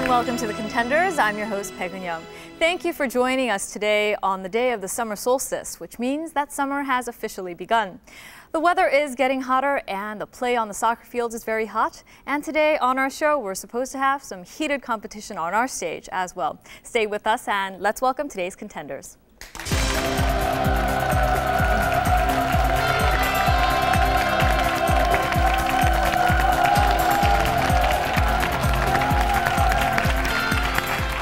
and welcome to the Contenders. I'm your host, Peg Young. Thank you for joining us today on the day of the summer solstice, which means that summer has officially begun. The weather is getting hotter and the play on the soccer fields is very hot. And today on our show, we're supposed to have some heated competition on our stage as well. Stay with us and let's welcome today's contenders.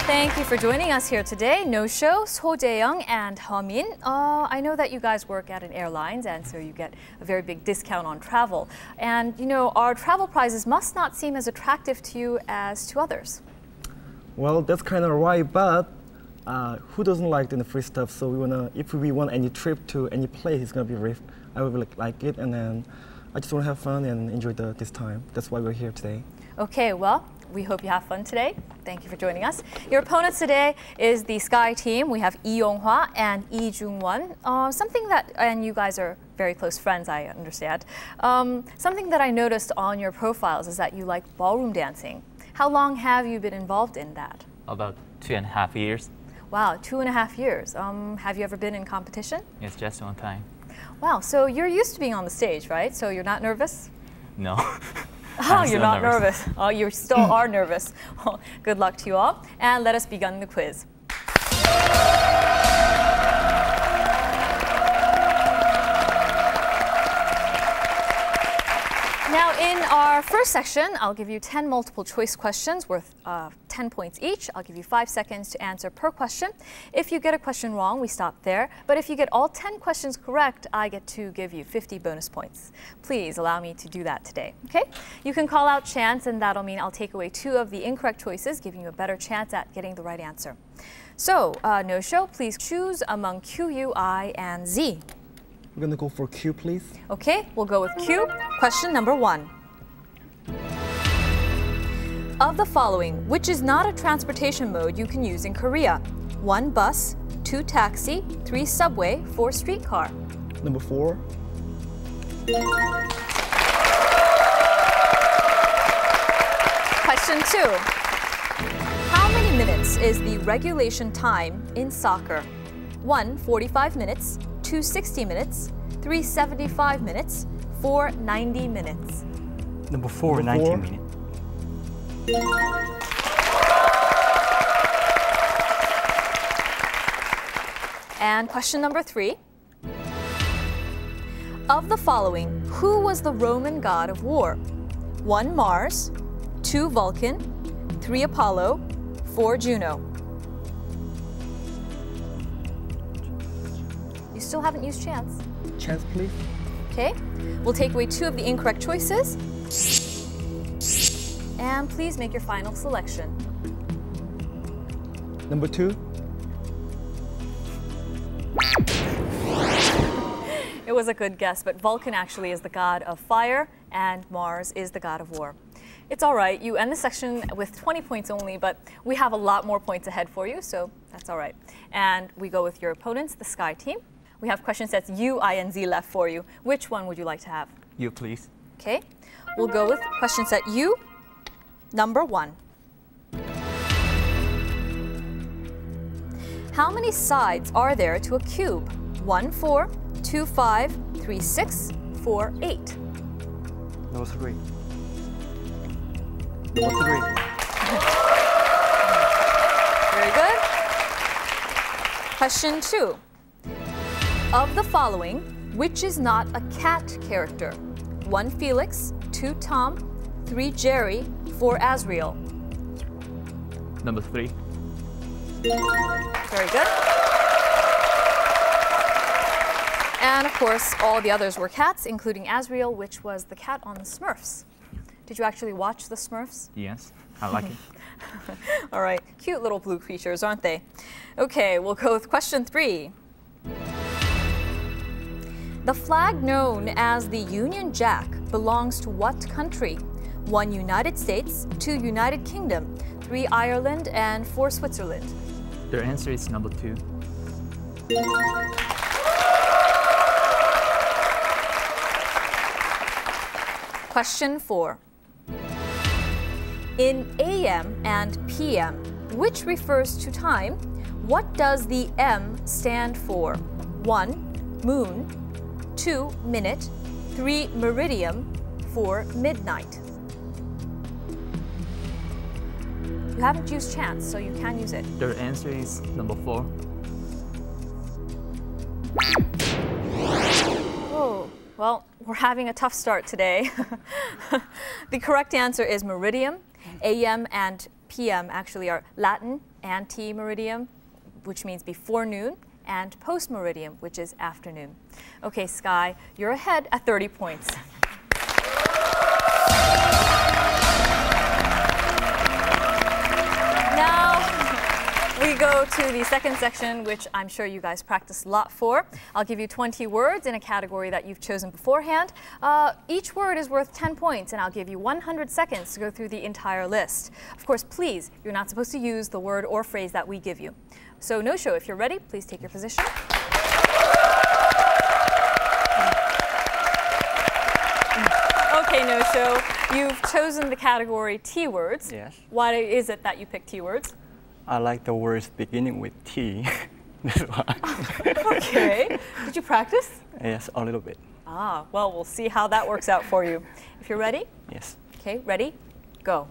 Thank you for joining us here today. No show, So Jae-young and Min. I know that you guys work at an airlines, and so you get a very big discount on travel. And you know, our travel prizes must not seem as attractive to you as to others. Well, that's kind of right, but who doesn't like the free stuff? So if we want any trip to any place, it's gonna be I would really like it, and then I just want to have fun and enjoy this time. That's why we're here today. Okay, well, we hope you have fun today. Thank you for joining us. Your opponents today is the Sky team. We have Lee Young-hwa and Lee Jung-won. And you guys are very close friends, I understand. Something that I noticed on your profiles is that you like ballroom dancing. How long have you been involved in that? About 2.5 years. Wow, 2.5 years. Have you ever been in competition? Yes, just one time. Wow, so you're used to being on the stage, right? So you're not nervous? No. Oh, you're not nervous. Oh, you still are nervous. Well, good luck to you all. And let us begin the quiz. Now, in our first section, I'll give you 10 multiple choice questions worth 10 points each. I'll give you 5 seconds to answer per question. If you get a question wrong, we stop there. But if you get all 10 questions correct, I get to give you 50 bonus points. Please allow me to do that today, okay? You can call out chance, and that'll mean I'll take away 2 of the incorrect choices, giving you a better chance at getting the right answer. So, no show, please choose among Q, U, I, and Z. We're gonna go for Q, please. Okay, we'll go with Q. Question number 1. Of the following, which is not a transportation mode you can use in Korea? 1 bus, 2 taxi, 3 subway, 4 streetcar. Number 4. Question 2. How many minutes is the regulation time in soccer? 1, 45 minutes, 2, 60 minutes, 3, 75 minutes, 4, 90 minutes. Number 4, 90 minutes. And question number 3. Of the following, who was the Roman god of war? 1, Mars, 2, Vulcan, 3, Apollo, 4, Juno. You still haven't used chance. Chance, please. Okay, we'll take away 2 of the incorrect choices. And please make your final selection. Number 2. It was a good guess, but Vulcan actually is the god of fire and Mars is the god of war. It's all right, you end the section with 20 points only, but we have a lot more points ahead for you, so that's all right. And we go with your opponents, the Sky team. We have question sets U, I, and Z left for you. Which one would you like to have? You, please. Okay, we'll go with question set U, number 1. How many sides are there to a cube? 1, 4, 2, 5, 3, 6, 4, 8. Number 3. Number 3. Very good. Question 2. Of the following, which is not a cat character? 1, Felix, 2, Tom, 3, Jerry, 4, Azriel. Number 3. Very good. And of course, all the others were cats, including Azriel, which was the cat on the Smurfs. Did you actually watch the Smurfs? Yes, I like it. All right, cute little blue creatures, aren't they? Okay, we'll go with question 3. The flag known as the Union Jack belongs to what country? 1, United States, 2, United Kingdom, 3, Ireland, and 4, Switzerland. Their answer is number 2. Question 4. In AM and PM, which refers to time, what does the M stand for? 1. Moon. 2. Minute. 3. Meridian. 4. Midnight. You haven't used chance, so you can use it. The answer is number 4. Oh, well, we're having a tough start today. The correct answer is meridian. AM and PM actually are Latin ante-meridian, which means before noon, and post-meridian, which is afternoon. Okay, Sky, you're ahead at 30 points. Now we go to the second section, which I'm sure you guys practiced a lot for. I'll give you 20 words in a category that you've chosen beforehand. Each word is worth 10 points, and I'll give you 100 seconds to go through the entire list. Of course, please, you're not supposed to use the word or phrase that we give you. So, No-Show, if you're ready, please take your position. Okay, No-Show, you've chosen the category T words. Yes. Why is it that you picked T words? I like the words beginning with T. That's why. Okay. Did you practice? Yes, a little bit. Ah, well, we'll see how that works out for you. If you're ready? Yes. Okay, ready? Go.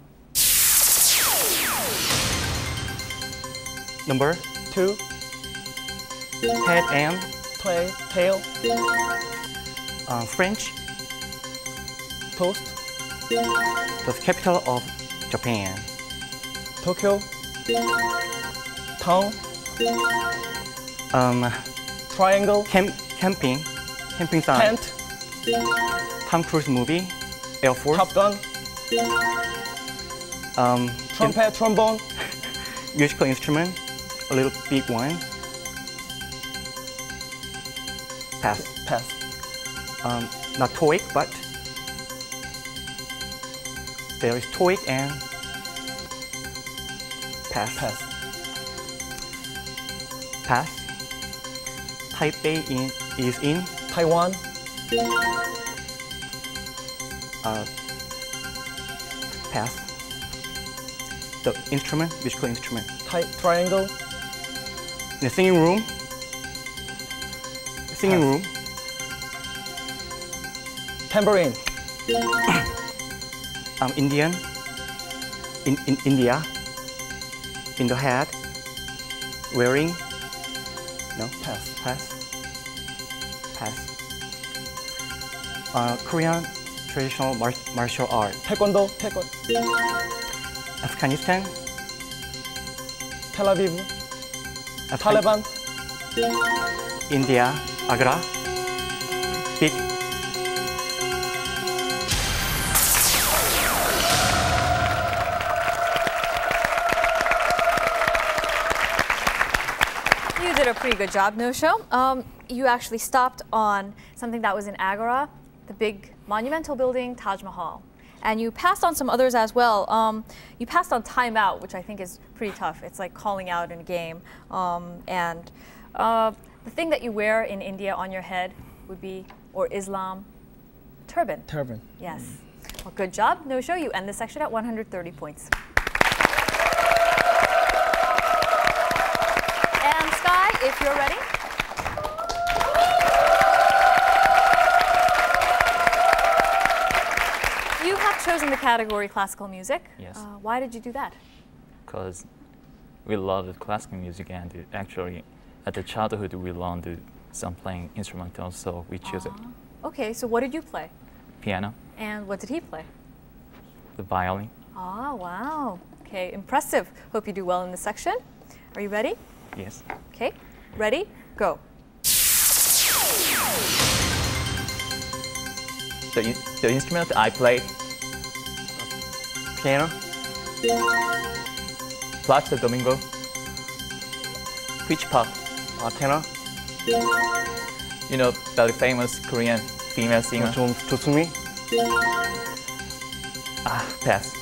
Number 2. Head and tail, French. toast, The capital of Japan. Tokyo, town, triangle, Camping site. tent, Tom Cruise movie. Air Force. Top Gun, trumpet, trombone, Musical instrument. A little big one. Pass. pass, Not TOEIC, but there is TOEIC and pass. Pass. Taipei is in Taiwan, pass. The instrument, musical instrument. triangle, The singing room. Pass. tambourine, Indian. In India. In the head. Wearing. No. pass, Pass. Korean traditional martial art. taekwondo, Afghanistan. Tel Aviv, Taliban, India. Agra. Big. You did a pretty good job, No-Show. You actually stopped on something that was in Agra, the big monumental building, Taj Mahal. And you passed on some others as well. You passed on Time Out, which I think is pretty tough. It's like calling out in a game. The thing that you wear in India on your head would be, or Islam, turban. turban. Yes. Well, good job, No-Show. You end the section at 130 points. And Sky, if you're ready. You have chosen the category classical music. Yes. Why did you do that? Because we love the classical music, and actually at the childhood we learned some playing instrumentals, so we choose it. Okay, so what did you play? Piano, And what did he play? the violin. Ah, wow. Okay, impressive. Hope you do well in this section. Are you ready? Yes. Okay, ready, go. The instrument I played, Piano. Plaza Domingo, Peach Pop. Tenor. You know that famous Korean female singer. 좀 좋습니? Pass.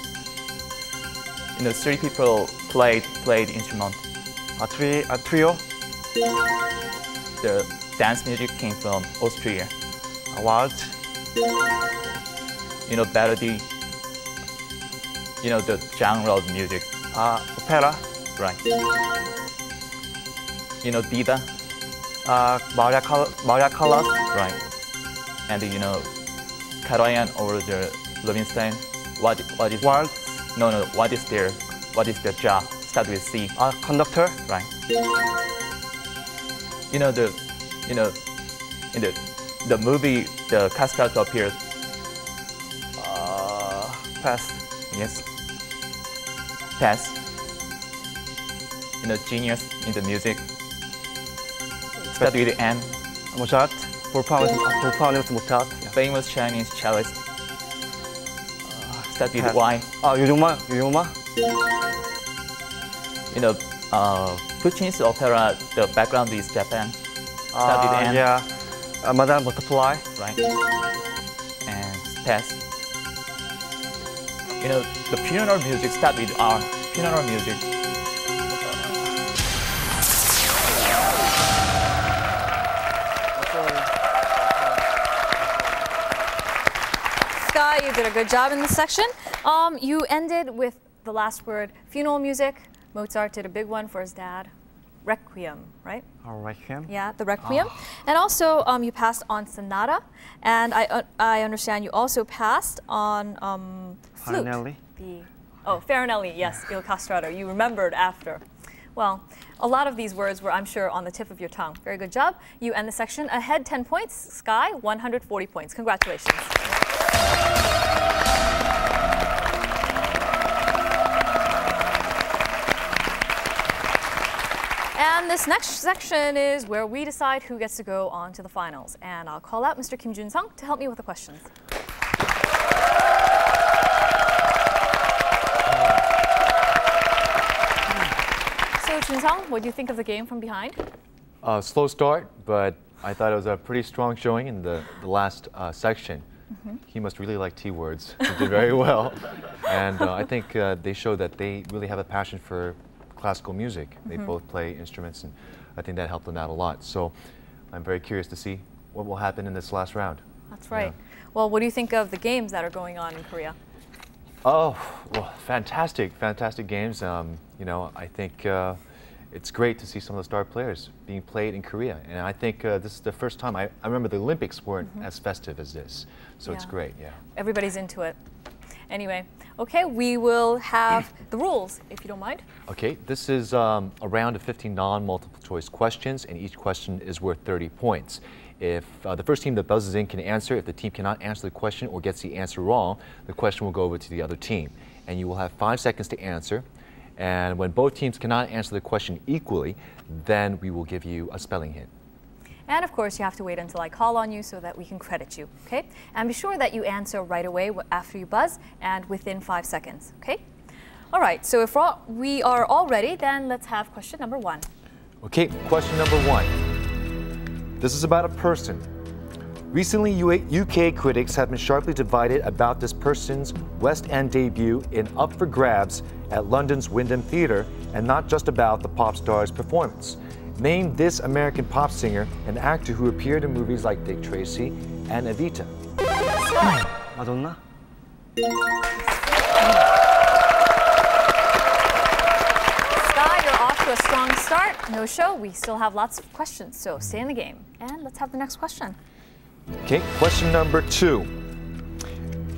You know, 3 people played instrument. Trio. The dance music came from Austria. Waltz. You know, melody. You know, the genre of music. Opera. Right. You know, Dida. Maria Callas. Right. And you know, Karajan or the Rubinstein. What is? Waltz. No. What is their job? Start with C. Conductor. Right. You know in the movie the castrato appears. Pass. Yes. Pass. You know, genius in the music. Start with N. Mozart. Performance Mozart. Yeah. Famous Chinese cellist. Start with Pass. Y. Yuma. You know, Puccini's opera, the background is Japan. Start with N. Yeah. Madame Butterfly. Right. And pass. You know, the funeral music start with R. Funeral music. Sky, you did a good job in this section. You ended with the last word, funeral music. Mozart did a big one for his dad. Requiem, right? Requiem. Yeah, the Requiem. And also, you passed on sonata. And I understand you also passed on flute. Farinelli. Farinelli, yes, Il Castrato. You remembered after. Well, a lot of these words were, I'm sure, on the tip of your tongue. Very good job. You end the section ahead 10 points. Sky, 140 points. Congratulations. And this next section is where we decide who gets to go on to the finals. And I'll call out Mr. Kim Jun-sung to help me with the questions. So Jun-sung, what do you think of the game from behind? Slow start, but I thought it was a pretty strong showing in the last section. He must really like T words. He did very well. And I think they showed that they really have a passion for classical music. They both play instruments, and I think that helped them out a lot. So I'm very curious to see what will happen in this last round. That's right. Yeah. Well, what do you think of the games that are going on in Korea? Oh, well, fantastic games. You know, I think it's great to see some of the star players being played in Korea. And I think this is the first time, I remember the Olympics weren't as festive as this. So it's great, yeah. Everybody's into it. Anyway, okay, we will have the rules, if you don't mind. Okay, this is a round of 15 non-multiple choice questions, and each question is worth 30 points. If the first team that buzzes in can answer, if the team cannot answer the question or gets the answer wrong, the question will go over to the other team. And you will have 5 seconds to answer. And when both teams cannot answer the question equally, then we will give you a spelling hint. And of course, you have to wait until I call on you so that we can credit you, okay? And be sure that you answer right away after you buzz and within 5 seconds, okay? All right, so if we are all ready, then let's have question number 1. Okay, question number 1. This is about a person. Recently, UK critics have been sharply divided about this person's West End debut in Up for Grabs at London's Wyndham Theatre, and not just about the pop star's performance. Name this American pop singer and actor who appeared in movies like Dick Tracy and Evita. Madonna. Sky, you're off to a strong start. No show. We still have lots of questions, so stay in the game. And let's have the next question. Okay, question number 2.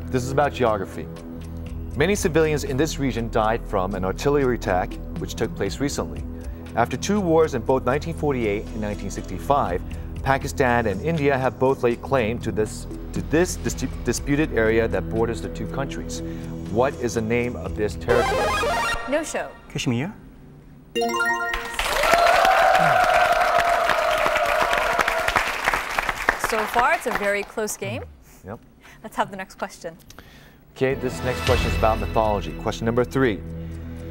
This is about geography. Many civilians in this region died from an artillery attack which took place recently. After 2 wars in both 1948 and 1965, Pakistan and India have both laid claim to this disputed area that borders the 2 countries. What is the name of this territory? No show. Kashmir. So far, it's a very close game. Yep. Let's have the next question. Okay, this next question is about mythology. Question number 3.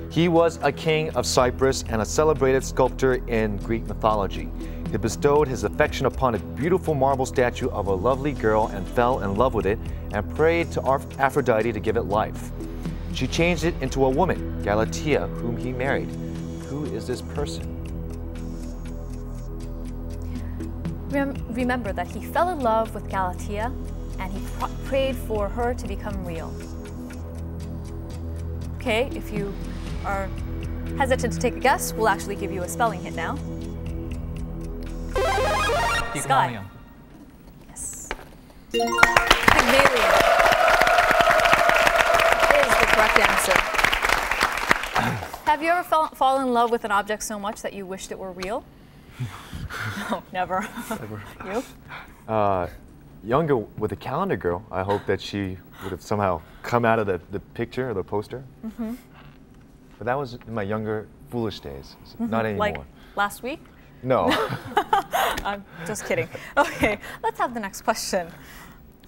He was a king of Cyprus and a celebrated sculptor in Greek mythology. He bestowed his affection upon a beautiful marble statue of a lovely girl and fell in love with it and prayed to Aphrodite to give it life. She changed it into a woman, Galatea, whom he married. Who is this person? Remember that he fell in love with Galatea and he prayed for her to become real. Okay, if you are hesitant to take a guess, we'll actually give you a spelling hint now. Sky. Yes. Pygmalion is the correct answer. Have you ever fallen in love with an object so much that you wished it were real? No, never. Never. You? Younger with a calendar girl, I hope that she would have somehow come out of the picture or the poster. Mm-hmm. But that was in my younger, foolish days. Not anymore. Like last week? No. I'm just kidding. Okay, let's have the next question.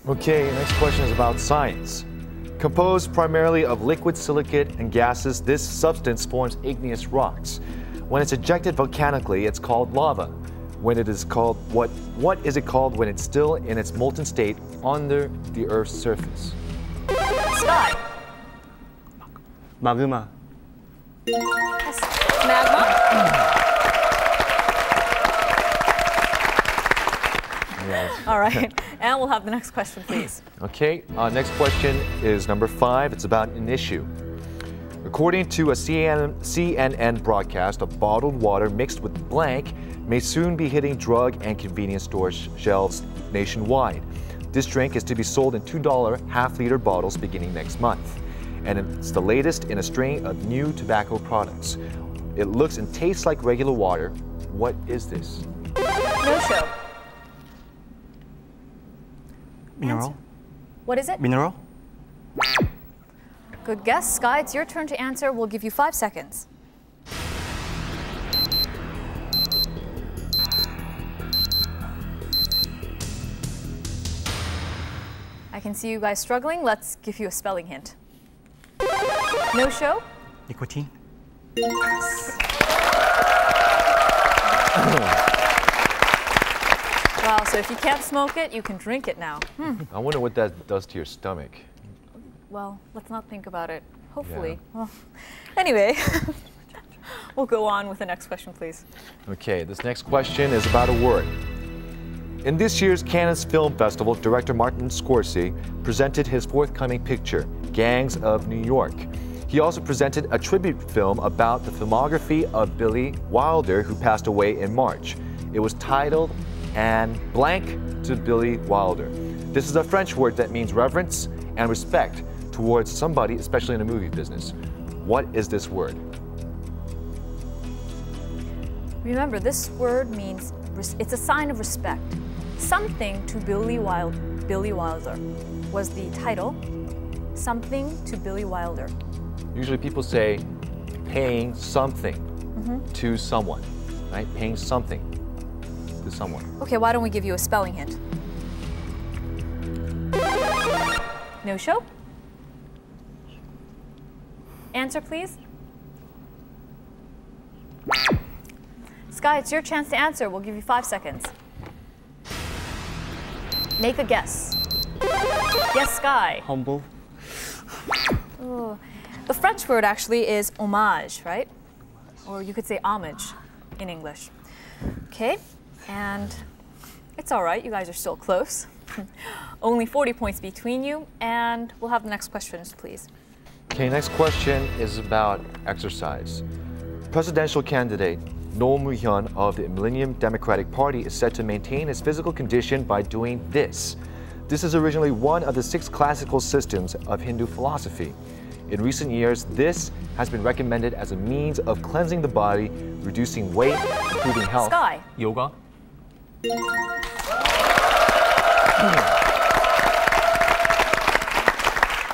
Okay, next question is about science. Composed primarily of liquid silicate and gases, this substance forms igneous rocks. When it's ejected volcanically, it's called lava. When it is called, what is it called when it's still in its molten state under the Earth's surface? Sky. Magma. Yes. Magma. Yes. All right, and we'll have the next question, please. Okay, next question is number 5. It's about an issue. According to a CNN broadcast, a bottled water mixed with blank may soon be hitting drug and convenience store shelves nationwide. This drink is to be sold in $2 half-liter bottles beginning next month. And it's the latest in a string of new tobacco products. It looks and tastes like regular water. What is this? No show. Mineral. What is it? Mineral. Good guess. Sky, it's your turn to answer. We'll give you 5 seconds. I can see you guys struggling. Let's give you a spelling hint. No show? Nicotine. Wow, so if you can't smoke it, you can drink it now. I wonder what that does to your stomach. Well, let's not think about it. Hopefully. Yeah. Well, anyway, we'll go on with the next question, please. Okay, this next question is about a word. In this year's Cannes Film Festival, director Martin Scorsese presented his forthcoming picture, Gangs of New York. He also presented a tribute film about the filmography of Billy Wilder, who passed away in March. It was titled "And Blank to Billy Wilder." This is a French word that means reverence and respect towards somebody, especially in the movie business. What is this word? Remember, this word means, it's a sign of respect. Something to Billy Wilder was the title. Something to Billy Wilder. Usually people say paying something to someone, right? Paying something to someone. Okay, why don't we give you a spelling hint? No show? Answer, please. Sky, it's your chance to answer. We'll give you 5 seconds. Make a guess. Yes, Sky. Humble. Oh. The French word actually is homage, right? Or you could say homage in English. Okay, and it's all right. You guys are still close. Only 40 points between you, and we'll have the next questions, please. Okay, next question is about exercise. Presidential candidate Roh Moo-hyun of the Millennium Democratic Party is said to maintain his physical condition by doing this. This is originally one of the 6 classical systems of Hindu philosophy. In recent years, this has been recommended as a means of cleansing the body, reducing weight, improving health. Sky. Yoga?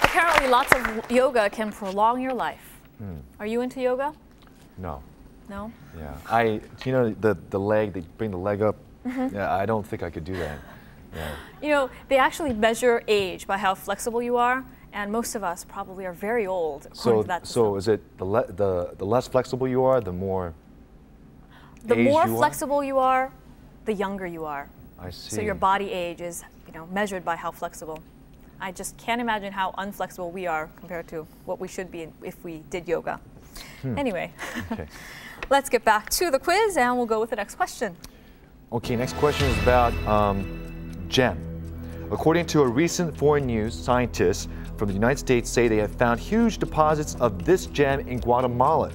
Apparently, lots of yoga can prolong your life. Are you into yoga? No. No? Yeah. You know, the leg, they bring the leg up. Yeah, I don't think I could do that. Yeah. You know, they actually measure age by how flexible you are, and most of us probably are very old according to that system. So is it the less flexible you are, the more The age more you flexible you are, the younger you are. I see. So your body age is, measured by how flexible. I just can't imagine how unflexible we are compared to what we should be if we did yoga. Anyway, Okay. let's get back to the quiz and we'll go with the next question. Okay, next question is about gem. According to a recent foreign news, scientists from the United States say they have found huge deposits of this gem in Guatemala.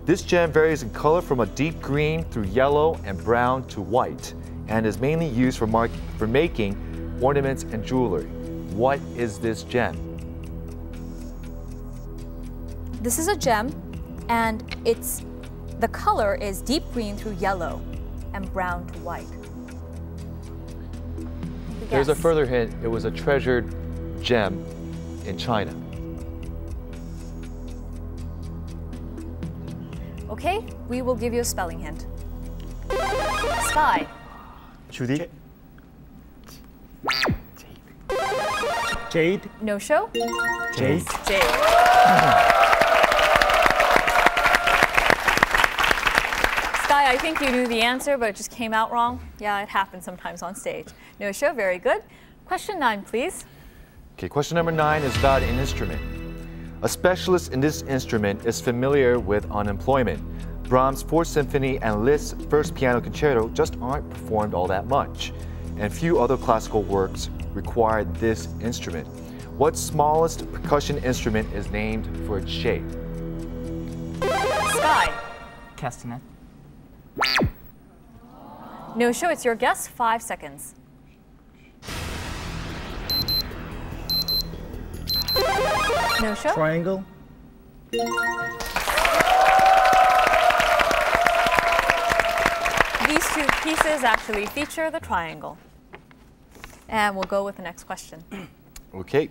This gem varies in color from a deep green through yellow and brown to white, and is mainly used for making ornaments and jewelry. What is this gem? This is a gem, and the color is deep green through yellow and brown to white. There's a further hint. It was a treasured gem in China. Okay, we will give you a spelling hint. Sky. Judy. Jade. No show. Jade. Jade. Sky, I think you knew the answer, but it just came out wrong. Yeah, it happens sometimes on stage. No show, very good. Question 9, please. Okay, question number 9 is about an instrument. A specialist in this instrument is familiar with unemployment. Brahms' 4th Symphony and Liszt's First Piano Concerto just aren't performed all that much, and few other classical works require this instrument. What smallest percussion instrument is named for its shape? Sky. Castanet. No show, it's your guess. 5 seconds. No show. Triangle. These two pieces actually feature the triangle. And we'll go with the next question. Okay.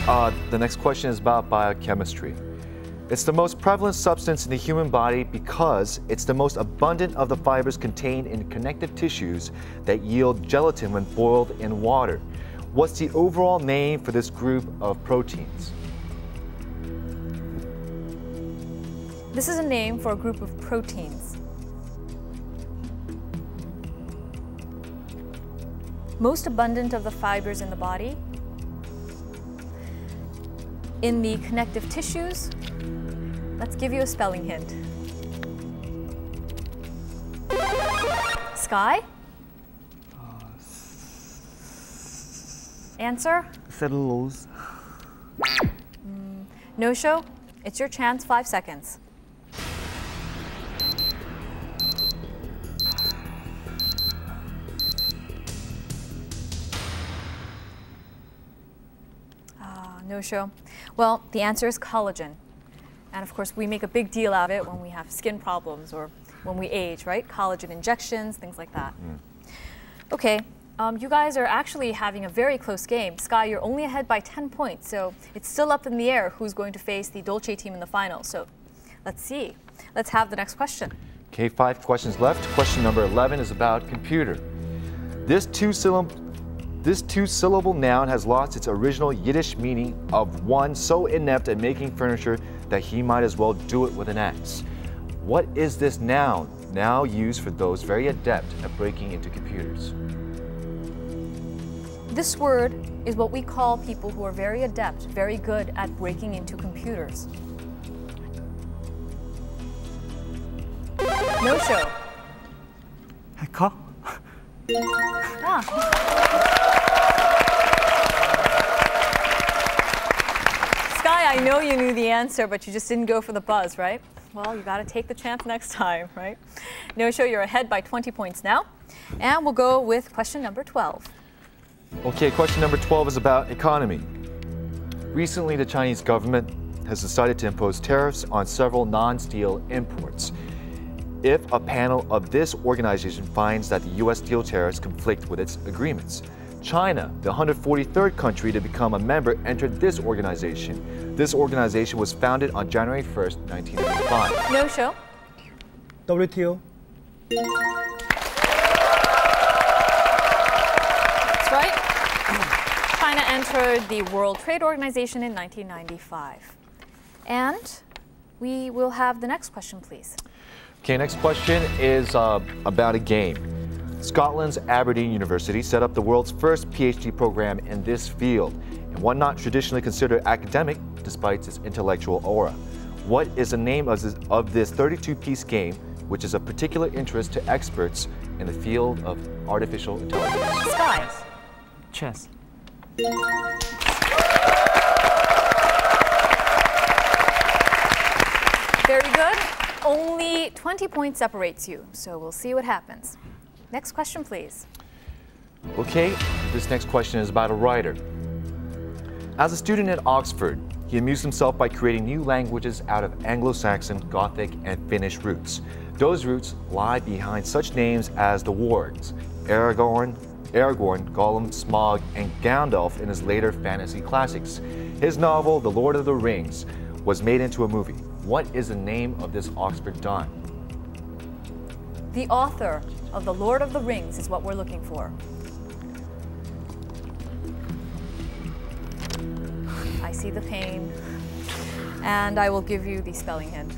The next question is about biochemistry. It's the most prevalent substance in the human body because it's the most abundant of the fibers contained in connective tissues that yield gelatin when boiled in water. What's the overall name for this group of proteins? This is a name for a group of proteins. Most abundant of the fibers in the body. In the connective tissues. Let's give you a spelling hint. Sky? Answer? Cellulose. No show? It's your chance, 5 seconds. No show. Well, the answer is collagen. And of course, we make a big deal out of it when we have skin problems or when we age, right? Collagen injections, things like that. Okay, you guys are actually having a very close game. Sky, you're only ahead by 10 points, so it's still up in the air who's going to face the Dolce team in the final. So let's see. Let's have the next question. Okay, 5 questions left. Question number 11 is about computer. This two-syllable noun has lost its original Yiddish meaning of one so inept at making furniture that he might as well do it with an axe. What is this noun now used for those very adept at breaking into computers? This word is what we call people who are very adept, very good at breaking into computers. No show. Hacker. Sky, I know you knew the answer, but you just didn't go for the buzz, right? Well, you got to take the chance next time, right? No show, you're ahead by 20 points now. And we'll go with question number 12. Okay, question number 12 is about economy. Recently, the Chinese government has decided to impose tariffs on several non-steel imports. If a panel of this organization finds that the U.S. steel tariffs conflict with its agreements, China, the 143rd country to become a member, entered this organization. This organization was founded on January 1st, 1995. No show. WTO. That's right. China entered the World Trade Organization in 1995. And we will have the next question, please. Okay, next question is about a game. Scotland's Aberdeen University set up the world's first PhD program in this field, and one not traditionally considered academic despite its intellectual aura. What is the name of this 32-piece game, which is of particular interest to experts in the field of artificial intelligence? Sky. Chess. Very good. Only 20 points separates you, so we'll see what happens. Next question, please. Okay, this next question is about a writer. As a student at Oxford, he amused himself by creating new languages out of Anglo-Saxon, Gothic, and Finnish roots. Those roots lie behind such names as the wargs, Aragorn, Gollum, Smaug, and Gandalf in his later fantasy classics. His novel, The Lord of the Rings, was made into a movie. What is the name of this Oxford Don? The author of The Lord of the Rings is what we're looking for. I see the pain, and I will give you the spelling hint.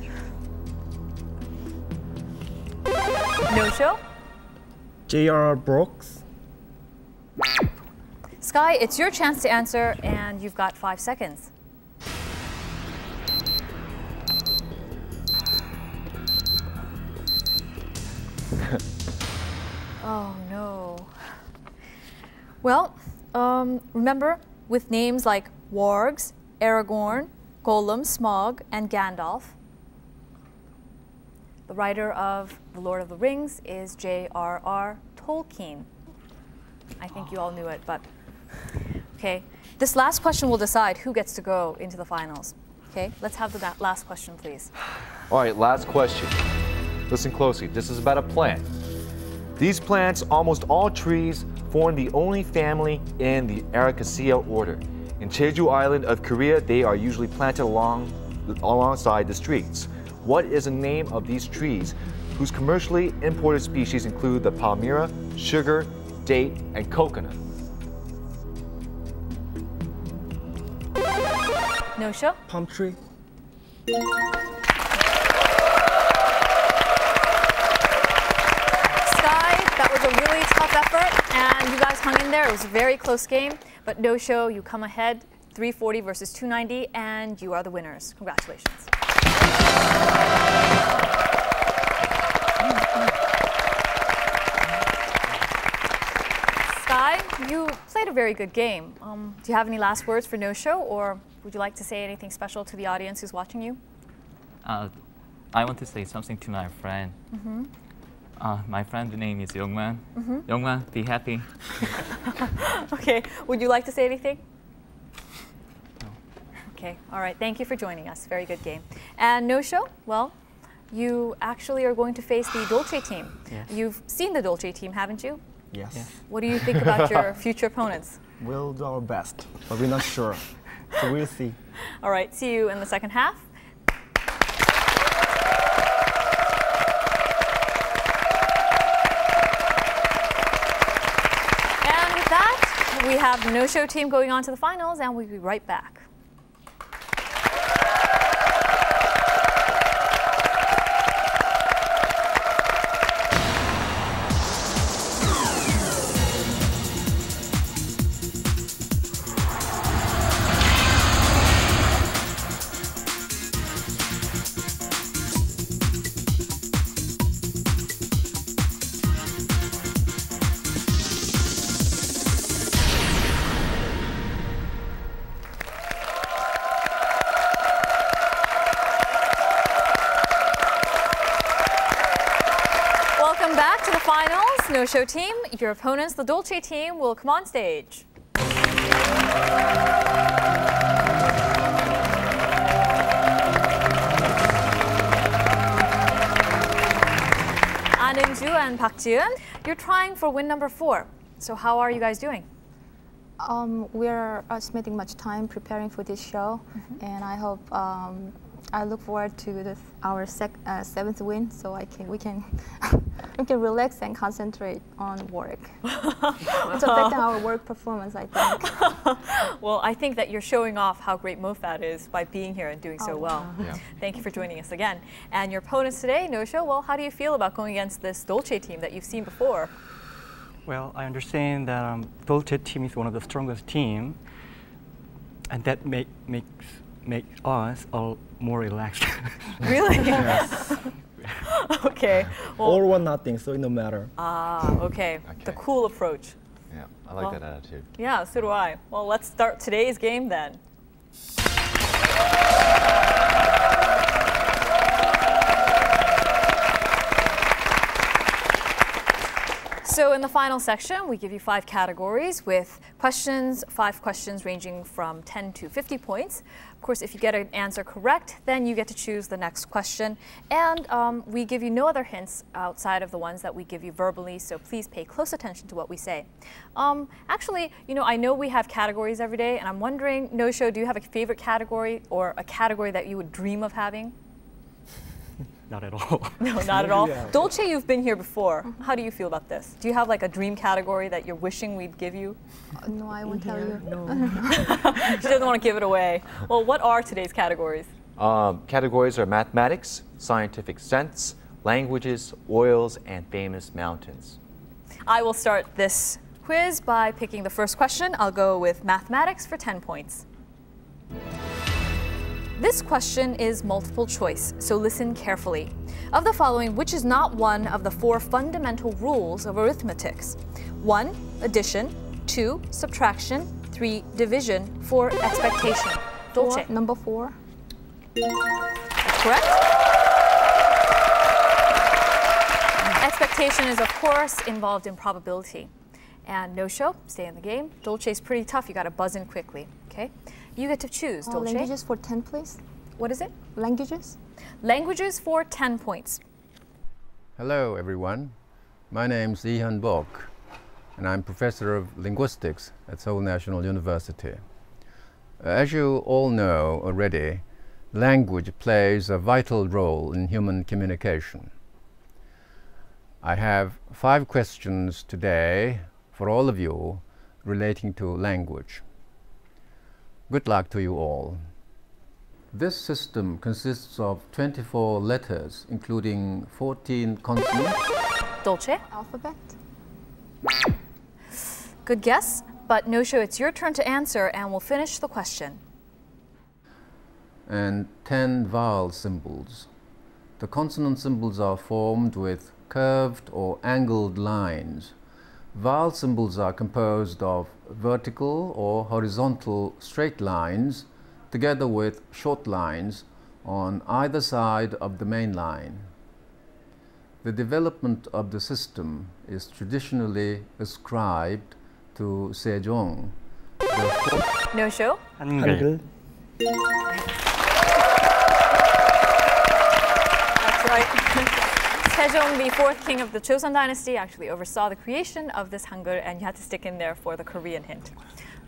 No show? J.R.R. Brooks. Sky, it's your chance to answer, and you've got 5 seconds. Oh no. Well, remember, with names like wargs, Aragorn, Gollum, Smaug, and Gandalf, the writer of The Lord of the Rings is J.R.R. Tolkien. I think you all knew it, but okay. This last question will decide who gets to go into the finals. Okay, let's have the last question, please. All right, last question. Listen closely. This is about a plant. These plants, almost all trees, form the only family in the Aracaceae order. In Jeju Island of Korea, they are usually planted alongside the streets. What is the name of these trees whose commercially imported species include the palmyra, sugar, date, and coconut? No show? Palm tree. That was a really tough effort, and you guys hung in there. It was a very close game, but no show, you come ahead, 340 versus 290, and you are the winners. Congratulations. Sky, you played a very good game. Do you have any last words for no show, or would you like to say anything special to the audience who's watching you? I want to say something to my friend. My friend's name is Youngman. Youngman, be happy. Okay, would you like to say anything? No. Okay, all right, thank you for joining us. Very good game. And no show? Well, you actually are going to face the Dolce team. Yes. You've seen the Dolce team, haven't you? Yes. Yes. What do you think about your future opponents? We'll do our best, but we're not sure. So we'll see. All right, see you in the second half. And with that, we have the no-show team going on to the finals, and we'll be right back. Welcome back to the finals. No-show team, your opponents, the Dolce team, will come on stage. An-in-ju and Park Ji-eun, you're trying for win number 4. So how are you guys doing? We're spending much time preparing for this show, and I hope I look forward to our 7th win, so we can relax and concentrate on work. It's affecting our work performance, I think. Well, I think that you're showing off how great Mofat is by being here and doing so well. Yeah. Thank you for joining us again. And your opponents today, no show. Well, how do you feel about going against this Dolce team that you've seen before? Well, I understand that Dolce team is one of the strongest team, and that makes us all more relaxed. Really? Yes. Okay. Well, All or nothing, so it no matter. okay. The cool approach. Yeah. I like that attitude. Yeah, so do I. Well, let's start today's game then. So in the final section, we give you 5 categories with questions, 5 questions ranging from 10 to 50 points. Of course, if you get an answer correct, then you get to choose the next question. And we give you no other hints outside of the ones that we give you verbally, so please pay close attention to what we say. Actually, you know, I know we have categories every day, and I'm wondering, No-Show, do you have a favorite category or a category that you would dream of having? Not at all. No, not at all. Yeah. Dolce, you've been here before. How do you feel about this? Do you have like a dream category that you're wishing we'd give you? No, I won't tell you. No. She doesn't want to give it away. Well, what are today's categories? Categories are mathematics, scientific sense, languages, oils, and famous mountains. I will start this quiz by picking the first question. I'll go with mathematics for 10 points. This question is multiple choice, so listen carefully. Of the following, which is not one of the 4 fundamental rules of arithmetics? 1, addition. 2, subtraction. 3, division. 4, expectation. Dolce. Number 4. Correct? Expectation is, of course, involved in probability. And No-Show, stay in the game. Dolce's pretty tough. You got to buzz in quickly. Okay? You get to choose, Dolce. Languages for 10, please. What is it? Languages. Languages for 10 points. Hello, everyone. My name's Lee-Hyun Bok, and I'm Professor of Linguistics at Seoul National University. As you all know already, language plays a vital role in human communication. I have 5 questions today for all of you relating to language. Good luck to you all. This system consists of 24 letters, including 14 consonants. Dolce. Alphabet. Good guess, but No-Show, it's your turn to answer, and we'll finish the question. And 10 vowel symbols. The consonant symbols are formed with curved or angled lines. Vowel symbols are composed of vertical or horizontal straight lines together with short lines on either side of the main line. The development of the system is traditionally ascribed to Sejong. No-Show. 한글. That's right. Sejong, the 4th king of the Joseon dynasty, actually oversaw the creation of this Hangul, and you had to stick in there for the Korean hint.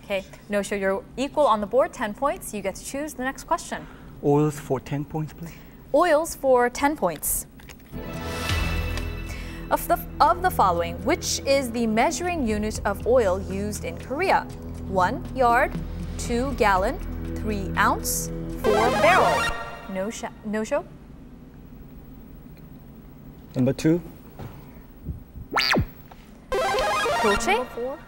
Okay, No-Show, you're equal on the board, 10 points. You get to choose the next question. Oils for 10 points, please. Oils for 10 points. Of the following, which is the measuring unit of oil used in Korea? 1 yard, 2 gallon, 3 ounce, 4 barrel. No-Show. Number 2. Dolce. Number 4.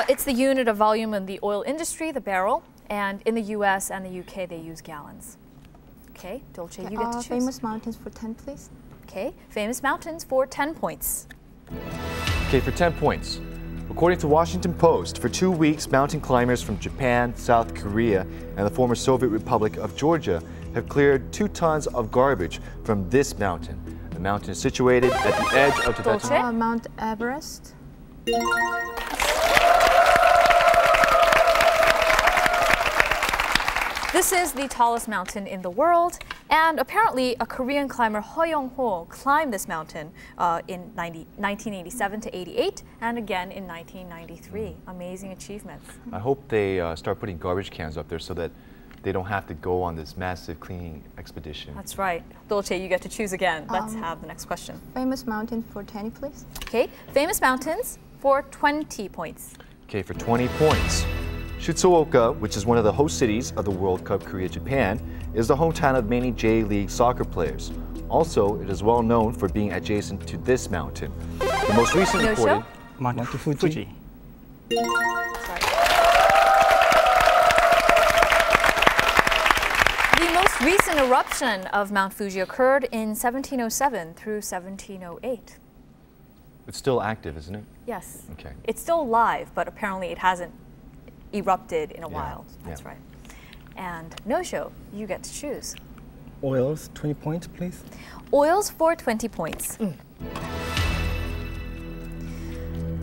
It's the unit of volume in the oil industry, the barrel, and in the US and the UK they use gallons. Okay, Dolce, you get to choose. Famous mountains for 10, please. Okay, famous mountains for 10 points. Okay, for 10 points. According to Washington Post, for 2 weeks, mountain climbers from Japan, South Korea, and the former Soviet Republic of Georgia have cleared 2 tons of garbage from this mountain. The mountain is situated at the edge of Tibetan. Dolce? Mount Everest. This is the tallest mountain in the world, and apparently a Korean climber, Ho Young-ho, climbed this mountain in 1987 to 88, and again in 1993. Amazing achievements. I hope they start putting garbage cans up there so that they don't have to go on this massive cleaning expedition. That's right. Dolce, you get to choose again. Let's have the next question. Famous mountain for 20, please. Okay, famous mountains for 20 points. Okay, for 20 points. Shizuoka, which is one of the host cities of the World Cup Korea-Japan, is the hometown of many J-League soccer players. Also, it is well known for being adjacent to this mountain. The most recent No recording... show? Mount Fuji. Sorry. The most recent eruption of Mount Fuji occurred in 1707 through 1708. It's still active, isn't it? Yes. Okay. It's still live, but apparently it hasn't erupted in a while. That's right. And no-show, you get to choose. Oils, 20 points, please. Oils for 20 points.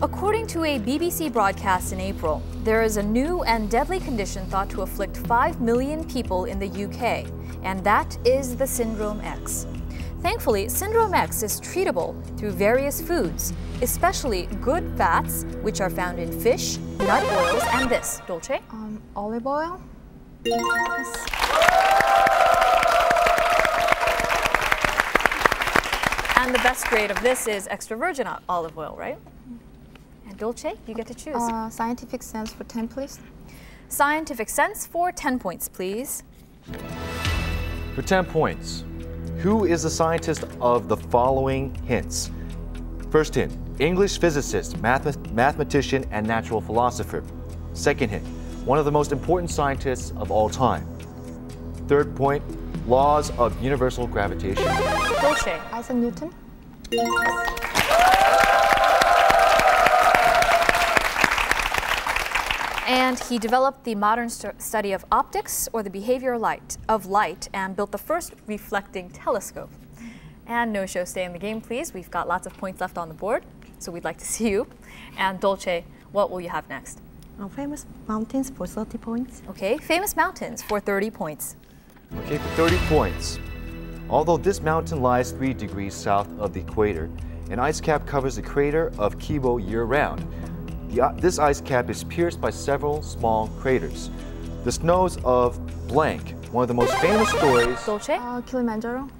According to a BBC broadcast in April, there is a new and deadly condition thought to afflict 5 million people in the UK, and that is the Syndrome X. Thankfully, Syndrome X is treatable through various foods, especially good fats, which are found in fish, nut oils, and this, Dolce? Olive oil. Yes. And the best grade of this is extra virgin olive oil, right? And Dolce, you get to choose. Scientific sense for 10, please. Scientific sense for 10 points, please. For 10 points, who is the scientist of the following hints? First hint, English physicist, mathematician, and natural philosopher. Second hint, one of the most important scientists of all time. Third point, laws of universal gravitation. Dolce. Isaac Newton. And he developed the modern study of optics, or the behavior of light, and built the first reflecting telescope. And no-show, stay in the game, please. We've got lots of points left on the board, so we'd like to see you. And Dolce, what will you have next? Famous mountains for 30 points. Okay, famous mountains for 30 points. Okay, for 30 points. Although this mountain lies 3 degrees south of the equator, an ice cap covers the crater of Kibo year-round. This ice cap is pierced by several small craters. The snows of blank, one of the most famous stories. Dolce? Kilimanjaro.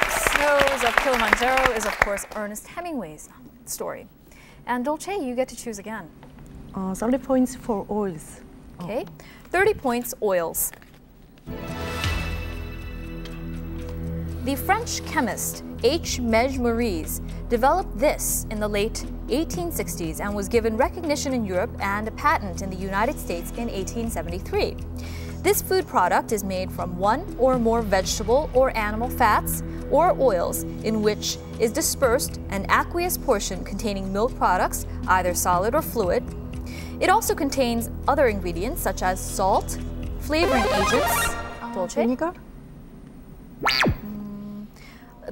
Snows of Kilimanjaro is, of course, Ernest Hemingway's story. And Dolce, you get to choose again. 30 points for oils. Okay, 30 points, oils. The French chemist H. Maurice developed this in the late 1860s and was given recognition in Europe and a patent in the United States in 1873. This food product is made from one or more vegetable or animal fats or oils in which is dispersed an aqueous portion containing milk products, either solid or fluid. It also contains other ingredients such as salt, flavoring agents. Dolce? Vinegar.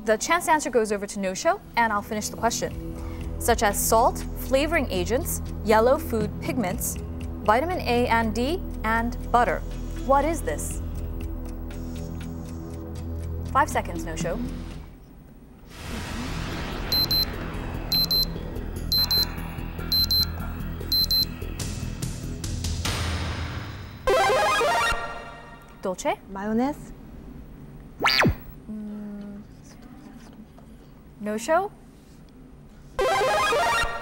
The chance to answer goes over to no-show, and I'll finish the question. Such as salt, flavoring agents, yellow food pigments, vitamin A and D, and butter. What is this? 5 seconds, no-show. Dolce? Mayonnaise. No-show?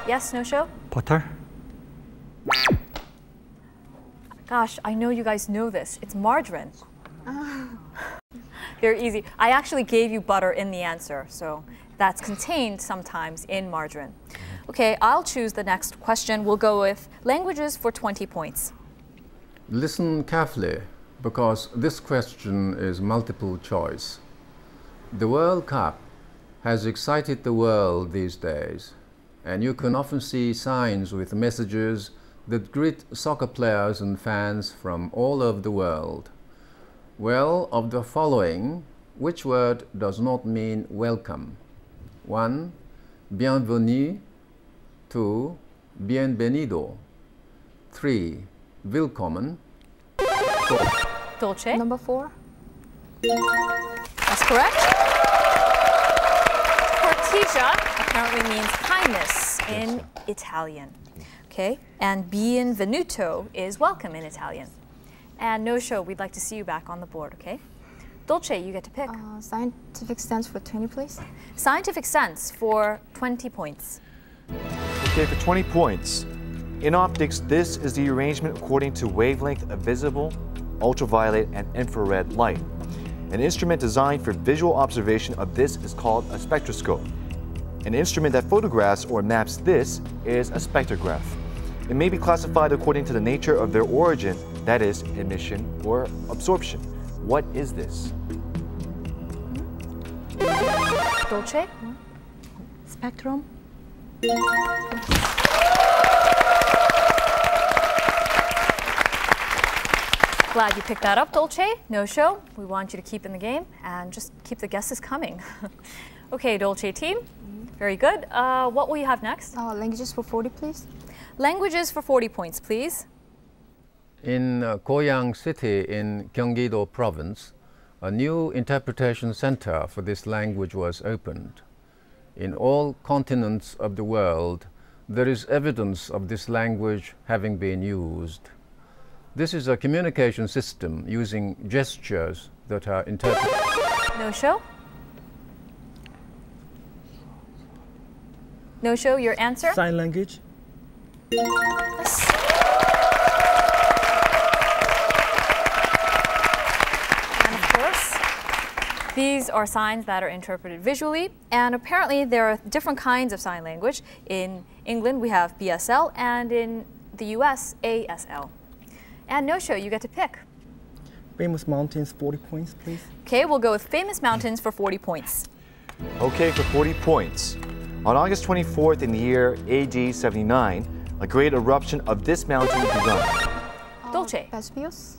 Yes, no-show? Butter. Gosh, I know you guys know this. It's margarine. Very easy. I actually gave you butter in the answer, so that's contained sometimes in margarine. Okay, I'll choose the next question. We'll go with languages for 20 points. Listen carefully, because this question is multiple choice. The World Cup has excited the world these days, and you can often see signs with messages that greet soccer players and fans from all over the world. Well, of the following, which word does not mean welcome? 1. Bienvenue. 2. Bienvenido. 3. Willkommen. 4. Dolce? Number 4. That's correct. Cortesia apparently means kindness in Italian. Okay, and bienvenuto is welcome in Italian. And no-show, we'd like to see you back on the board, okay? Dolce, you get to pick. Scientific sense for 20, please. Scientific sense for 20 points. Okay, for 20 points. In optics, this is the arrangement according to wavelength of visible, ultraviolet, and infrared light. An instrument designed for visual observation of this is called a spectroscope. An instrument that photographs or maps this is a spectrograph. It may be classified according to the nature of their origin that is, emission or absorption. What is this? Dolce? Spectrum. Glad you picked that up, Dolce. No show. We want you to keep in the game and just keep the guesses coming. Okay, Dolce team. Very good. What will you have next? Languages for 40, please. Languages for 40 points, please. In Goyang City in Gyeonggi-do Province, a new interpretation center for this language was opened. In all continents of the world, there is evidence of this language having been used. This is a communication system using gestures that are interpreted. No show? No show, your answer? Sign language. Yes. And of course, these are signs that are interpreted visually, and apparently there are different kinds of sign language. In England, we have BSL, and in the US, ASL. And no show, you get to pick. Famous mountains, 40 points, please. Okay, we'll go with famous mountains for 40 points. Okay, for 40 points. On August 24th in the year AD 79, a great eruption of this mountain begun. Dolce. Vesuvius.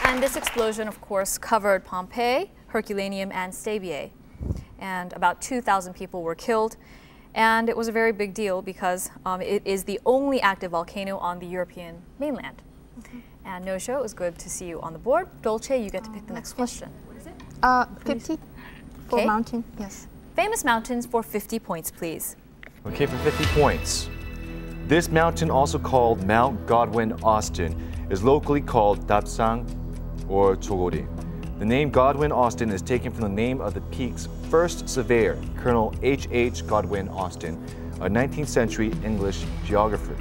And this explosion, of course, covered Pompeii, Herculaneum, and Stabiae. And about 2,000 people were killed. And it was a very big deal because it is the only active volcano on the European mainland. And no show, it was good to see you on the board. Dolce, you get to pick the next question. What is it? 50 for mountain, yes. Famous mountains for 50 points, please. Okay, for 50 points. This mountain, also called Mount Godwin-Austen, is locally called Dapsang or Chogori. The name Godwin-Austen is taken from the name of the peak's first surveyor, Colonel H.H. Godwin-Austen, a 19th century English geographer.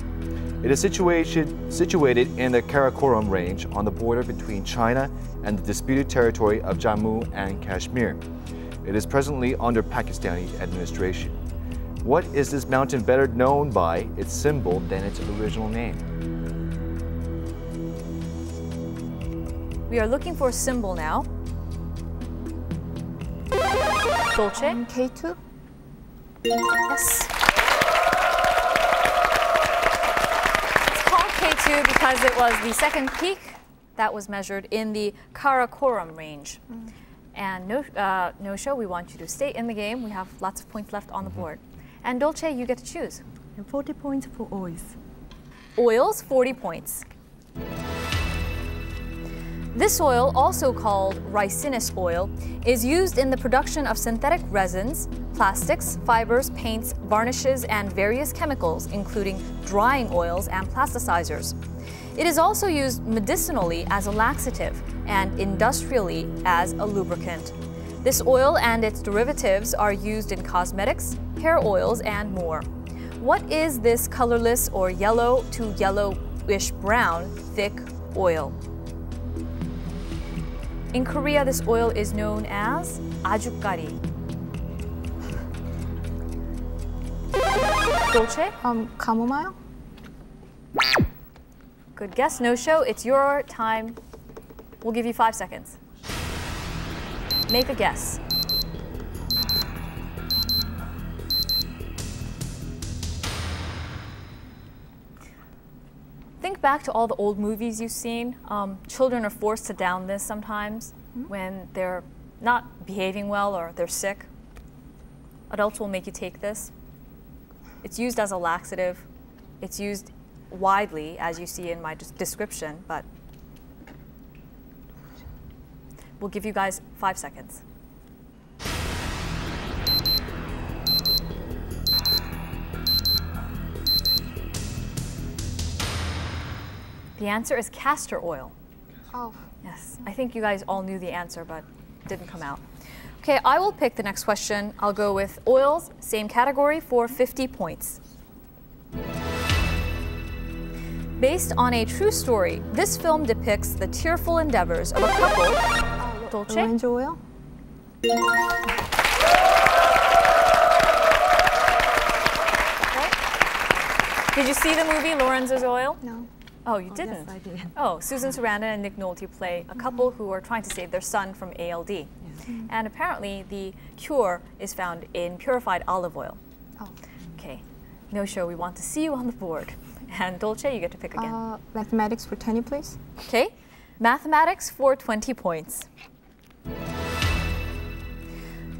It is situated in the Karakoram range on the border between China and the disputed territory of Jammu and Kashmir. It is presently under Pakistani administration. What is this mountain better known by its symbol than its original name? We are looking for a symbol now. Dolce? K2? Yes. It's called K2 because it was the second peak that was measured in the Karakoram range. And no show, we want you to stay in the game. We have lots of points left on the board. And Dolce, you get to choose. And 40 points for oils. Oils, 40 points. This oil, also called ricinus oil, is used in the production of synthetic resins, plastics, fibers, paints, varnishes, and various chemicals, including drying oils and plasticizers. It is also used medicinally as a laxative and industrially as a lubricant. This oil and its derivatives are used in cosmetics, hair oils, and more. What is this colorless or yellow to yellowish brown thick oil? In Korea, this oil is known as ajukari. Dolce? Chamomile? Good guess. No show. It's your time. We'll give you 5 seconds. Make a guess. Think back to all the old movies you've seen. Children are forced to down this sometimes when they're not behaving well or they're sick. Adults will make you take this. It's used as a laxative. It's used widely, as you see in my description, but we'll give you guys 5 seconds. The answer is castor oil. Oh. Yes, I think you guys all knew the answer, but it didn't come out. Okay, I will pick the next question. I'll go with oils, same category, for 50 points. Based on a true story, this film depicts the tearful endeavors of a couple. Dolce? Orange oil? Did you see the movie Lorenzo's Oil? No. Oh, you didn't? Yes, I did. Oh, Susan Sarandon and Nick Nolte play a couple who are trying to save their son from ALD. And apparently the cure is found in purified olive oil. Oh. Okay, no show, we want to see you on the board. And Dolce, you get to pick again. Mathematics for 20, please. Okay, mathematics for 20 points.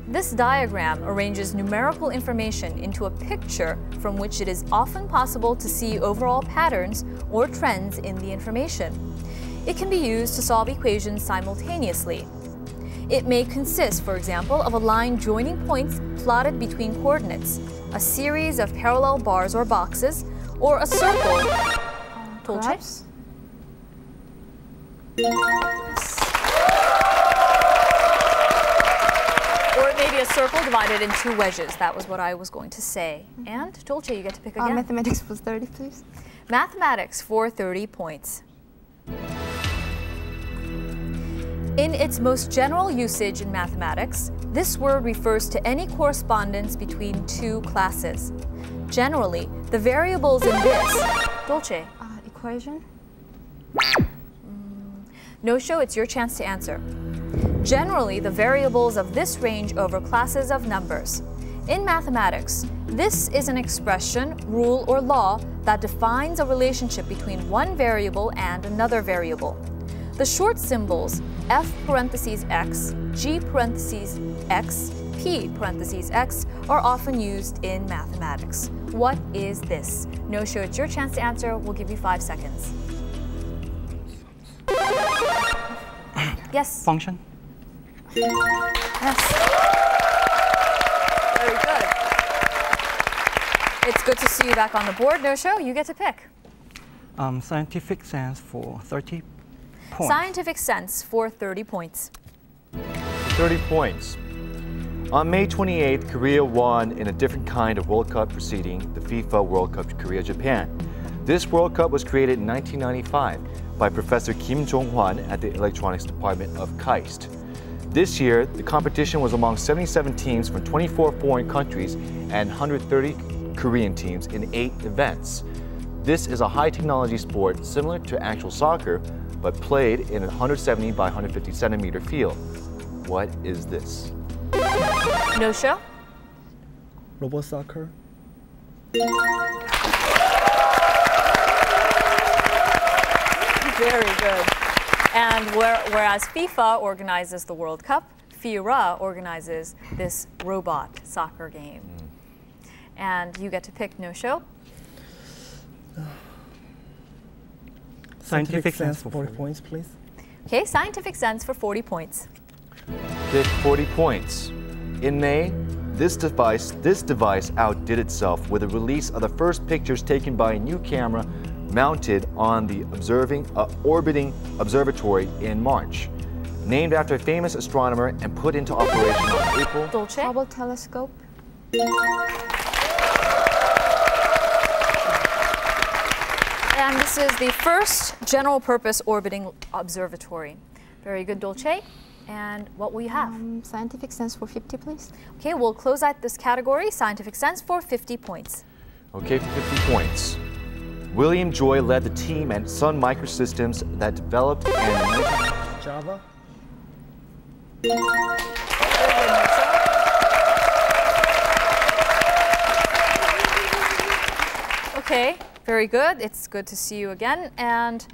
This diagram arranges numerical information into a picture from which it is often possible to see overall patterns or trends in the information. It can be used to solve equations simultaneously. It may consist, for example, of a line joining points plotted between coordinates, a series of parallel bars or boxes, or a circle. Dolce? Perhaps? Or it may be a circle divided in two wedges. That was what I was going to say. And Dolce, you get to pick again. Mathematics for 30, please. Mathematics for 30 points. In its most general usage in mathematics, this word refers to any correspondence between two classes. Generally, the variables in this... Dolce. Equation? No show, it's your chance to answer. Generally, the variables of this range over classes of numbers. In mathematics, this is an expression, rule, or law that defines a relationship between one variable and another variable. The short symbols F parentheses X, G parentheses X, P parentheses X are often used in mathematics. What is this? No show, it's your chance to answer. We'll give you 5 seconds. Yes? Function? Yes. Very good. It's good to see you back on the board. No show, you get to pick. Scientific sense for 30 points. Scientific sense for 30 points. 30 points. On May 28th, Korea won in a different kind of World Cup proceeding, the FIFA World Cup Korea-Japan. This World Cup was created in 1995 by Professor Kim Jong-hwan at the Electronics Department of KAIST. This year, the competition was among 77 teams from 24 foreign countries and 130 Korean teams in 8 events. This is a high-technology sport similar to actual soccer, but played in a 170 by 150 centimeter field. What is this? No show? Robot soccer. Very good. And whereas FIFA organizes the World Cup, FIRA organizes this robot soccer game. And you get to pick. No show? Scientific sense for 40 points, please. Okay, scientific sense for 40 points. Okay, 40 points. In May, this device outdid itself with the release of the first pictures taken by a new camera mounted on the orbiting observatory in March. Named after a famous astronomer and put into operation on April. Dolce? Hubble telescope? And this is the first general-purpose orbiting observatory. Very good, Dolce. And what will you have? Scientific sense for 50, please. Okay, we'll close out this category, scientific sense, for 50 points. Okay, for 50 points. William Joy led the team at Sun Microsystems that developed and... Java. Okay, very good. It's good to see you again. And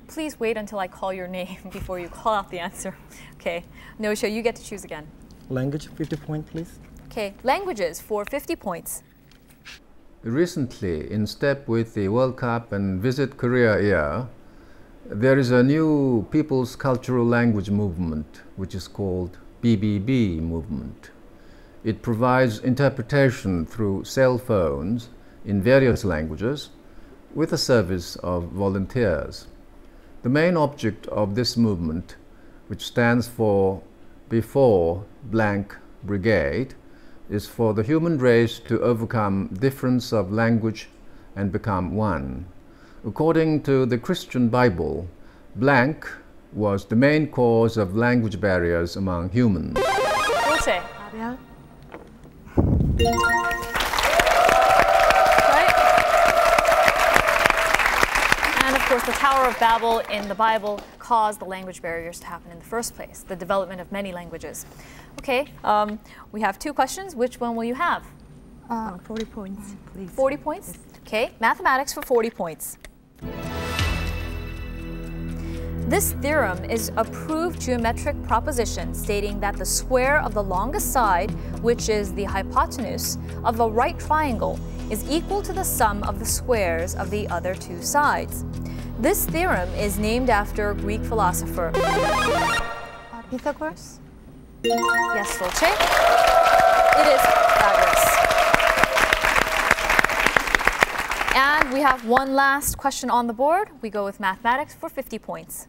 please wait until I call your name before you call out the answer. Okay, no show, you get to choose again. Language, 50 points, please. Okay, languages for 50 points. Recently, in step with the World Cup and Visit Korea year, there is a new People's Cultural Language movement, which is called BBB movement. It provides interpretation through cell phones in various languages with the service of volunteers. The main object of this movement, which stands for Before Blank Brigade, is for the human race to overcome difference of language and become one. According to the Christian Bible, blank was the main cause of language barriers among humans. Dolce. course, the Tower of Babel in the Bible caused the language barriers to happen in the first place, the development of many languages. Okay, we have 2 questions. Which one will you have? 40 points, please. 40 points? Yes. Okay, mathematics for 40 points. This theorem is a proved geometric proposition stating that the square of the longest side, which is the hypotenuse, of a right triangle is equal to the sum of the squares of the other 2 sides. This theorem is named after Greek philosopher Pythagoras? Yes, Dolce. It is Pythagoras. And we have one last question on the board. We go with mathematics for 50 points.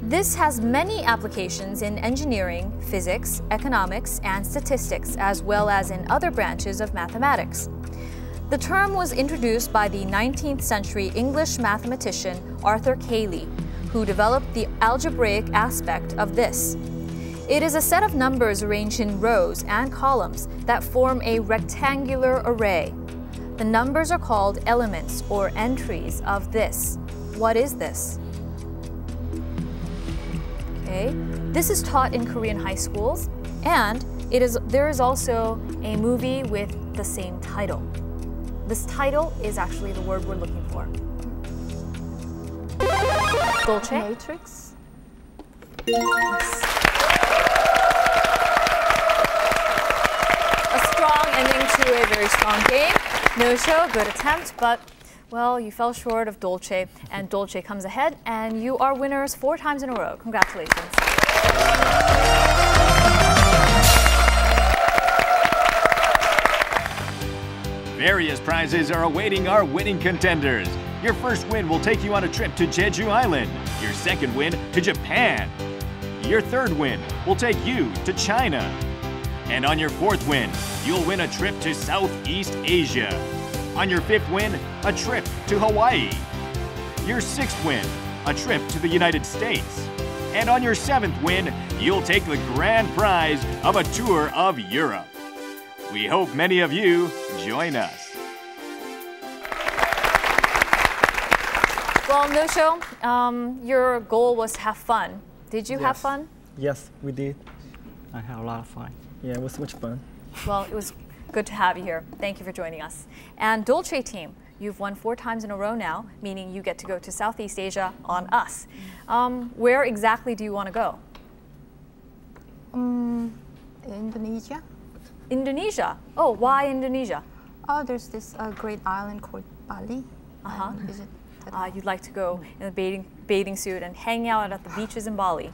This has many applications in engineering, physics, economics, and statistics, as well as in other branches of mathematics. The term was introduced by the 19th century English mathematician Arthur Cayley, who developed the algebraic aspect of this. It is a set of numbers arranged in rows and columns that form a rectangular array. The numbers are called elements or entries of this. What is this? Okay. This is taught in Korean high schools, and there is also a movie with the same title. This title is actually the word we're looking for. Dolce? Matrix? Yes. A strong ending to a very strong game. No show, good attempt, but well, you fell short of Dolce, and Dolce comes ahead, and you are winners 4 times in a row. Congratulations. Various prizes are awaiting our winning contenders. Your first win will take you on a trip to Jeju Island. Your second win to Japan. Your third win will take you to China. And on your 4th win, you'll win a trip to Southeast Asia. On your 5th win, a trip to Hawaii. Your 6th win, a trip to the United States. And on your 7th win, you'll take the grand prize of a tour of Europe. We hope many of you join us. Well, No Show, your goal was to have fun. Did you have fun? Yes, we did. I had a lot of fun. Yeah, it was much fun. Well, it was good to have you here. Thank you for joining us. And Dolce team, you've won 4 times in a row now, meaning you get to go to Southeast Asia on us. Where exactly do you want to go? Indonesia? Indonesia? Oh, why Indonesia? Oh, there's this great island called Bali. Visit that. You'd like to go in a bathing suit and hang out at the beaches in Bali.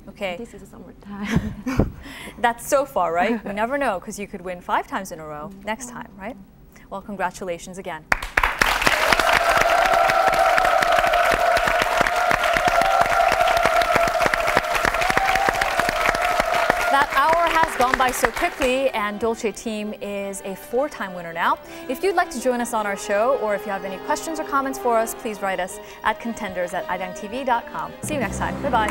Okay. This is summertime. That's so far, right? You never know, because you could win 5 times in a row next time, right? Well, congratulations again. That hour has gone by so quickly, and Dolce team is a 4-time winner now. If you'd like to join us on our show, or if you have any questions or comments for us, please write us at contenders@arirangtv.com. See you next time. Bye-bye.